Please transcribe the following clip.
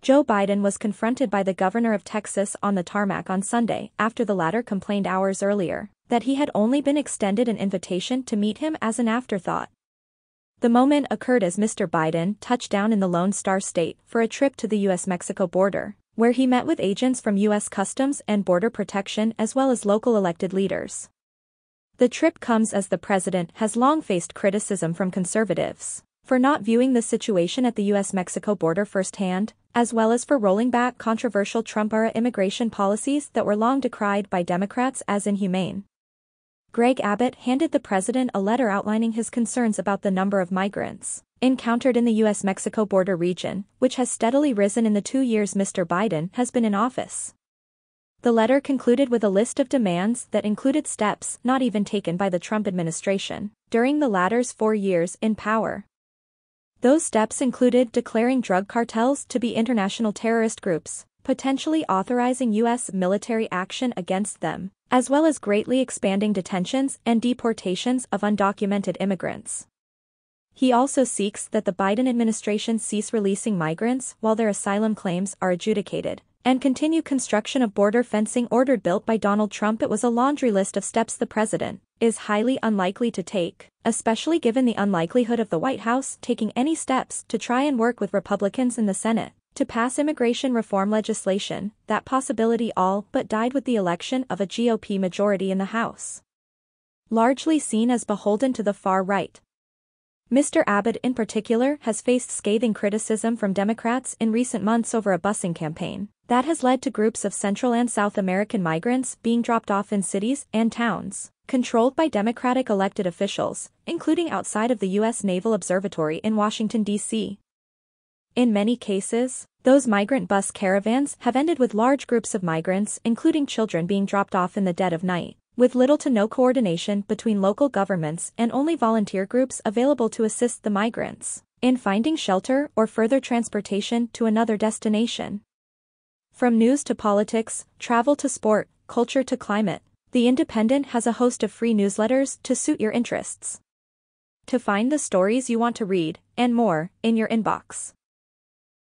Joe Biden was confronted by the governor of Texas on the tarmac on Sunday after the latter complained hours earlier that he had only been extended an invitation to meet him as an afterthought. The moment occurred as Mr. Biden touched down in the Lone Star State for a trip to the U.S.-Mexico border, where he met with agents from U.S. Customs and Border Protection as well as local elected leaders. The trip comes as the president has long faced criticism from conservatives for not viewing the situation at the U.S.-Mexico border firsthand, as well as for rolling back controversial Trump-era immigration policies that were long decried by Democrats as inhumane. Greg Abbott handed the president a letter outlining his concerns about the number of migrants encountered in the U.S.-Mexico border region, which has steadily risen in the 2 years Mr. Biden has been in office. The letter concluded with a list of demands that included steps not even taken by the Trump administration during the latter's 4 years in power. Those steps included declaring drug cartels to be international terrorist groups, potentially authorizing U.S. military action against them, as well as greatly expanding detentions and deportations of undocumented immigrants. He also seeks that the Biden administration cease releasing migrants while their asylum claims are adjudicated, and continue construction of border fencing ordered built by Donald Trump. It was a laundry list of steps the president is highly unlikely to take, especially given the unlikelihood of the White House taking any steps to try and work with Republicans in the Senate to pass immigration reform legislation. That possibility all but died with the election of a GOP majority in the House, largely seen as beholden to the far right. Mr. Abbott in particular has faced scathing criticism from Democrats in recent months over a busing campaign that has led to groups of Central and South American migrants being dropped off in cities and towns controlled by Democratic elected officials, including outside of the U.S. Naval Observatory in Washington, D.C. In many cases, those migrant bus caravans have ended with large groups of migrants, including children, being dropped off in the dead of night, with little to no coordination between local governments and only volunteer groups available to assist the migrants in finding shelter or further transportation to another destination. From news to politics, travel to sport, culture to climate, The Independent has a host of free newsletters to suit your interests. To find the stories you want to read, and more, in your inbox,